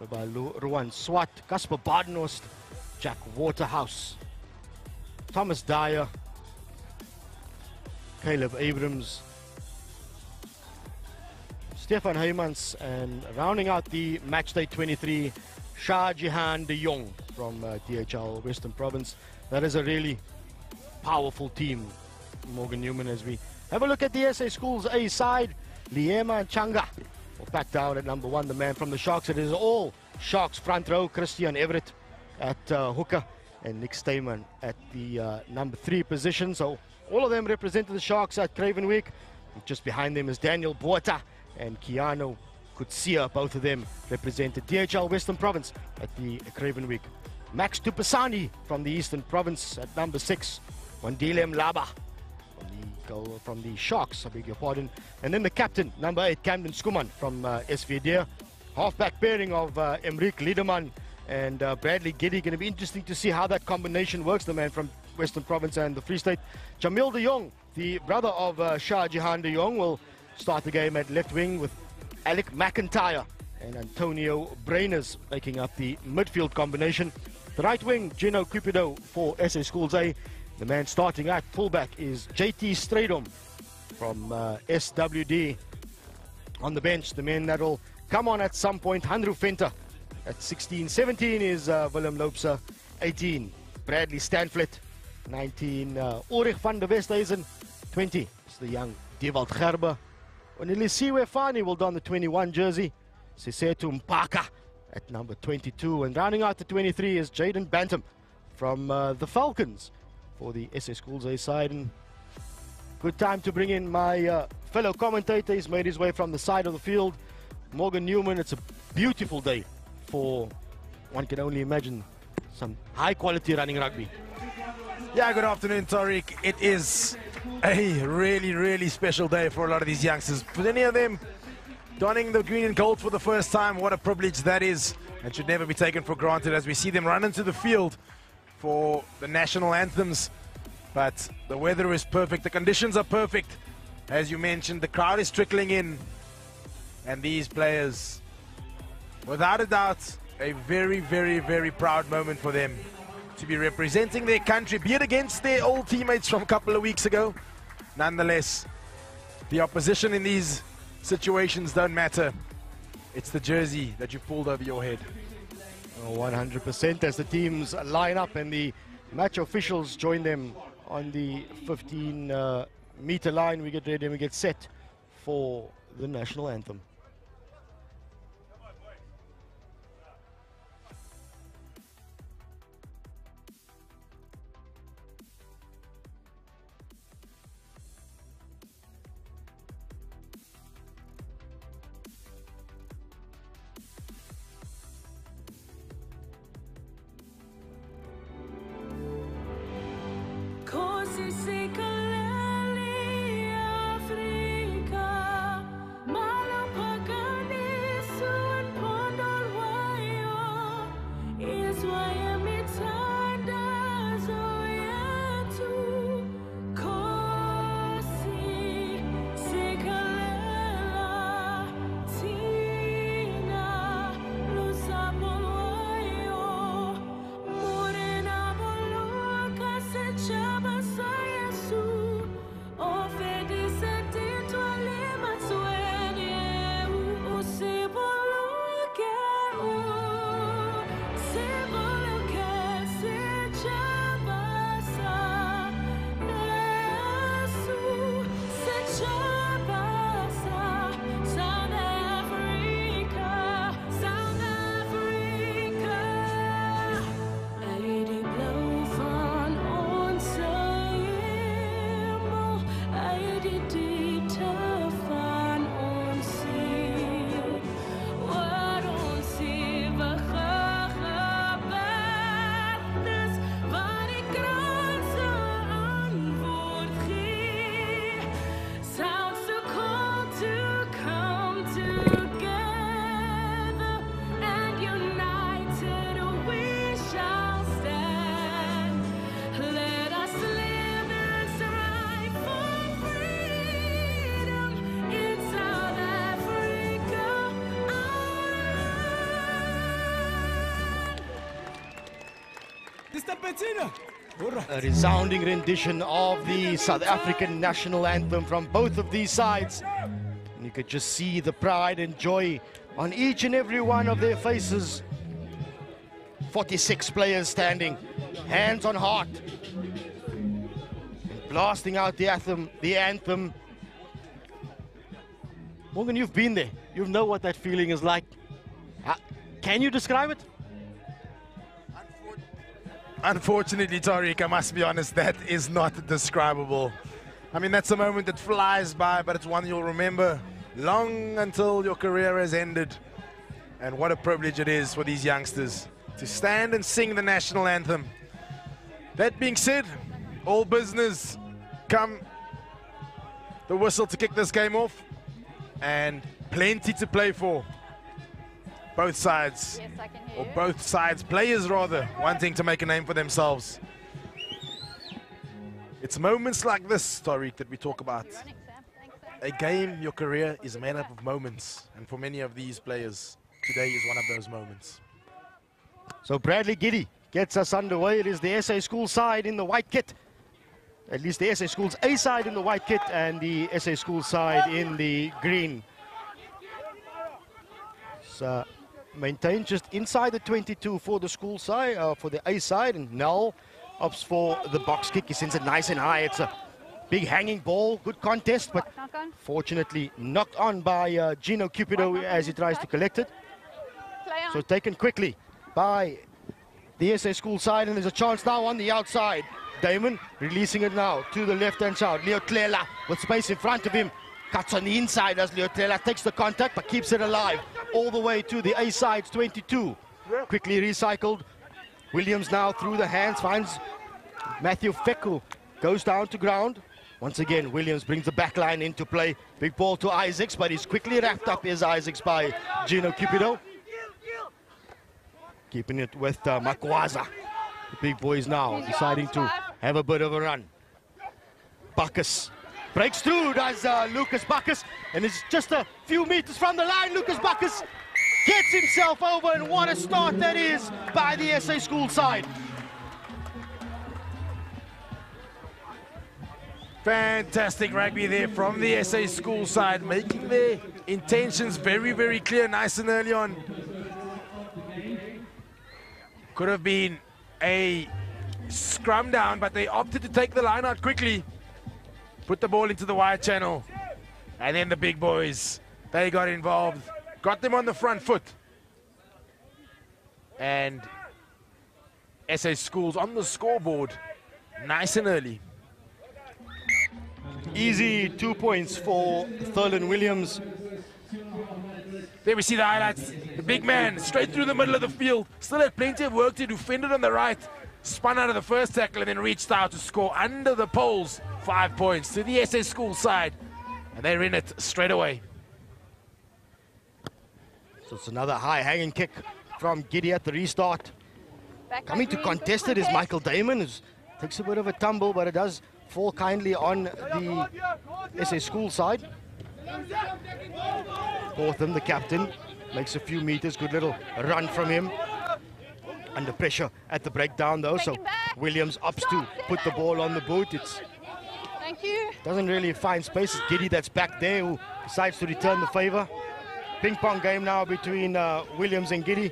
by Ruan Swat, Casper Badenhorst, Jack Waterhouse, Thomas Dyer, Caleb Abrams, Stefan Heymans, and rounding out the matchday 23, Shah Jihan de Jong from DHL Western Province. That is a really powerful team, Morgan Newman. As we have a look at the SA Schools A side, Liema Changa will back down at number 1, the man from the Sharks. It is all Sharks front row, Christian Everett at hooker and Nick Stayman at the number 3 position. So all of them represented the Sharks at Craven Week. Just behind them is Daniel Botha and Keanu Kutsia. Both of them represented DHL Western Province at the Craven Week. Max Tupasani from the Eastern Province at number 6. Wandile Mlaba from the Sharks, I beg your pardon. And then the captain, number 8, Camden Skuman from SVD. Halfback pairing of Emric Liederman and Bradley Giddy. Going to be interesting to see how that combination works, the man from Western Province and the Free State. Jamil de Jong, the brother of Shah Jihan de Jong, will start the game at left wing with Alec McIntyre and Antonio Brainers making up the midfield combination. The right wing, Gino Cupido for SA Schools A. The man starting at fullback is JT Stradom from SWD. On the bench, the men that will come on at some point, Hanru Venter at 16. 17 is Willem Loopse. 18, Bradley Stanflet. 19, Ulrich van der Westhuizen. 20 is the young Dewald Gerber. Onelisiwe Fani will don the 21 jersey. Sisetu Mpaka at number 22. And rounding out the 23 is Jaden Bantam from the Falcons for the SA Schools A side. And good time to bring in my fellow commentator. He's made his way from the side of the field, Morgan Newman. It's a beautiful day for, one can only imagine, some high quality running rugby. Yeah, good afternoon, Tariq. It is a really, really special day for a lot of these youngsters. For many of them, donning the green and gold for the first time, what a privilege that is, and should never be taken for granted as we see them run into the field for the national anthems. But the weather is perfect, the conditions are perfect. As you mentioned, the crowd is trickling in, and these players, without a doubt, a very, very, very proud moment for them to be representing their country, be it against their old teammates from a couple of weeks ago. Nonetheless, the opposition in these situations don't matter. It's the jersey that you pulled over your head. 100% as the teams line up and the match officials join them on the 15-meter line. We get ready and we get set for the national anthem. Sound A resounding rendition of the South African national anthem from both of these sides. And you could just see the pride and joy on each and every one of their faces. 46 players standing, hands on heart, blasting out the anthem. Morgan, you've been there. You know what that feeling is like. Can you describe it? Unfortunately, Tariq, I must be honest, that is not describable. I mean, that's a moment that flies by, but it's one you'll remember long until your career has ended. And what a privilege it is for these youngsters to stand and sing the national anthem. That being said, all business come the whistle to kick this game off, and plenty to play for. Both sides, Yes, I can hear or you. both sides, players rather, wanting to make a name for themselves. It's moments like this, Tariq, that we talk about. You're running, Sam. Thanks, Sam. A game, your career is made up of moments, and for many of these players, today is one of those moments. So Bradley Giddy gets us underway. It is the SA School side in the white kit. At least the SA School's A side in the white kit and the SA School side in the green. So maintained just inside the 22 for the school side, for the A side, and Nell opts for the box kick. He sends it nice and high. It's a big hanging ball, good contest, but Knock on. fortunately knocked on by Gino Cupido as he tries to collect it. Play on. So taken quickly by the SA School side, and there's a chance now on the outside. Damon releasing it now to the left-hand side. Leo Tlela with space in front of him. Cuts on the inside as Leo Tlela takes the contact but keeps it alive all the way to the A side's 22. Quickly recycled. Williams now through the hands, finds Matthew Feku. Goes down to ground. Once again, Williams brings the back line into play. Big ball to Isaacs, but he's quickly wrapped up as Isaacs by Gino Cupido. Keeping it with Makwaza. The big boys now deciding to have a bit of a run. Bacchus breaks through, does Lucas Bacchus, and it's just a few meters from the line. Lucas Bacchus gets himself over, and what a start that is by the SA School side. Fantastic rugby there from the SA School side, making their intentions very, very clear, nice and early on. Could have been a scrum down, but they opted to take the line out quickly. Put the ball into the wide channel. And then the big boys, they got involved. Got them on the front foot. And SA Schools on the scoreboard, nice and early. Easy 2 points for Thurlan Williams. There we see the highlights. The big man straight through the middle of the field. Still had plenty of work to do. Fended on the right. Spun out of the first tackle and then reached out to score under the poles. 5 points to the SA School side. And they're in it straight away. So it's another high hanging kick from Giddy at the restart. Back Coming by to Green, contest good it is contest. Michael Damon, who takes a bit of a tumble, but it does fall kindly on the SA School side. Botham, the captain, makes a few meters. Good little run from him. Under pressure at the breakdown though, so Take him back. Williams opts to put the ball on the boot. It Thank you. doesn't really find space. It's Giddy that's back there who decides to return the favor. Ping pong game now between Williams and Giddy.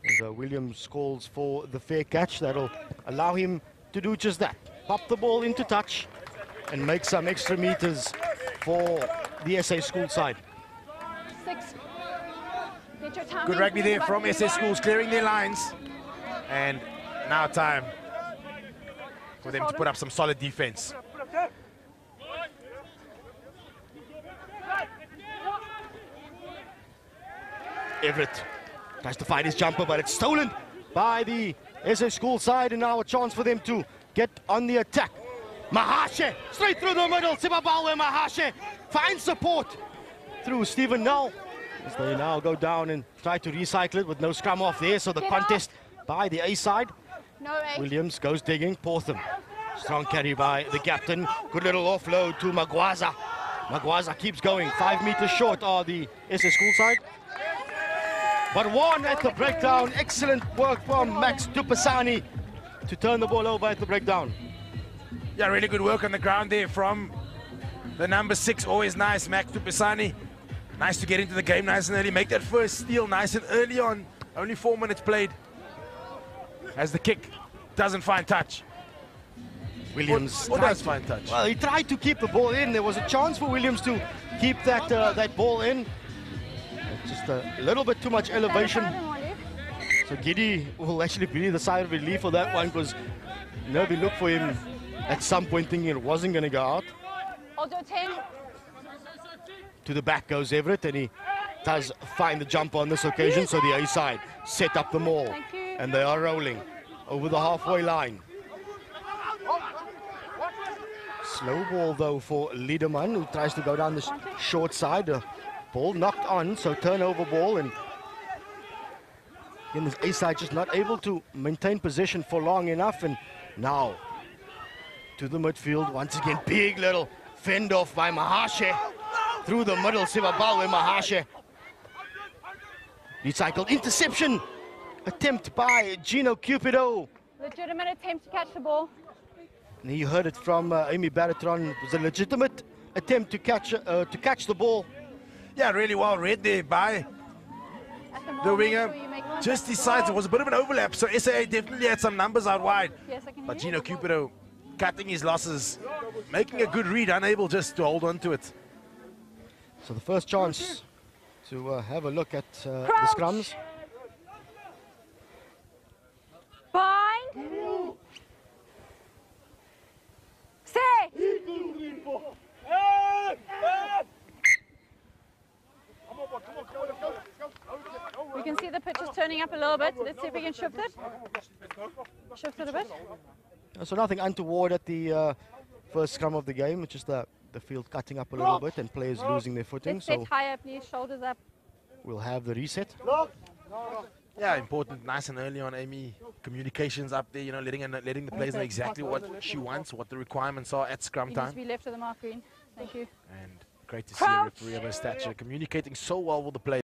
And, Williams calls for the fair catch. That'll allow him to do just that. Pop the ball into touch and make some extra meters for the SA School side. 6. Get your time Good in, rugby there Green, from by SA Green. Schools, clearing their lines. And now time for them to put up some solid defense. Everett tries to find his jumper, but it's stolen by the SA School side, and now a chance for them to get on the attack. Mahashe, straight through the middle. Sibabawe Mahashe finds support through Stephen Null. As they now go down and try to recycle it with no scrum off there, so the Get contest by the A side. No, 8. Williams goes digging, Portham. Strong carry by the captain. Good little offload to Magwaza. Magwaza keeps going. 5 meters short are the SA School side. But one at the breakdown. Excellent work from Max Dupasani. to turn the ball over at the breakdown. Yeah, really good work on the ground there from the number 6. Always nice, Max Tupisani. Nice to get into the game nice and early. Make that first steal nice and early on. Only 4 minutes played. As the kick doesn't find touch. Williams Or does find touch. Well, he tried to keep the ball in. There was a chance for Williams to keep that that ball in. Just a little bit too much elevation. So Giddy will actually breathe a sigh of relief for that one, because Nervy looked for him at some point thinking it wasn't going to go out. I'll do 10. To the back goes Everett, and he does find the jump on this occasion. So the A side set up the maul, Thank you. and they are rolling over the halfway line. Slow ball though for Liederman, who tries to go down the short side. Ball knocked on, so turnover ball, and again this A side just not able to maintain possession for long enough. And now to the midfield once again. Big little fend off by Mahashe through the middle. Sivabawe Mahashe. Recycled interception attempt by Gino Cupido. Legitimate attempt to catch the ball. And you heard it from Amy Baratron. It was a legitimate attempt to catch the ball. Yeah, really well read there by At the the moment, winger. make sure you make contact Just with the decides ball. it was a bit of an overlap, so SAA definitely had some numbers out wide. Yes, I can But hear Gino you. Cupido cutting his losses, making a good read, unable just to hold on to it. So the first chance to have a look at the scrums. Bind. Stay. We can see the pitch is turning up a little bit. Let's see if we can shift it. Shift it a bit. So nothing untoward at the first scrum of the game. It's just the field cutting up a little bit and players losing their footing. Let's So set higher, please. Shoulders up. we'll have the reset. Yeah, important, nice and early on, Amy. Communications up there, you know, letting the players know exactly what she wants, what the requirements are at scrum You need to time. be left of the mark, Green. Thank you. And great to see a referee of her stature communicating so well with the players.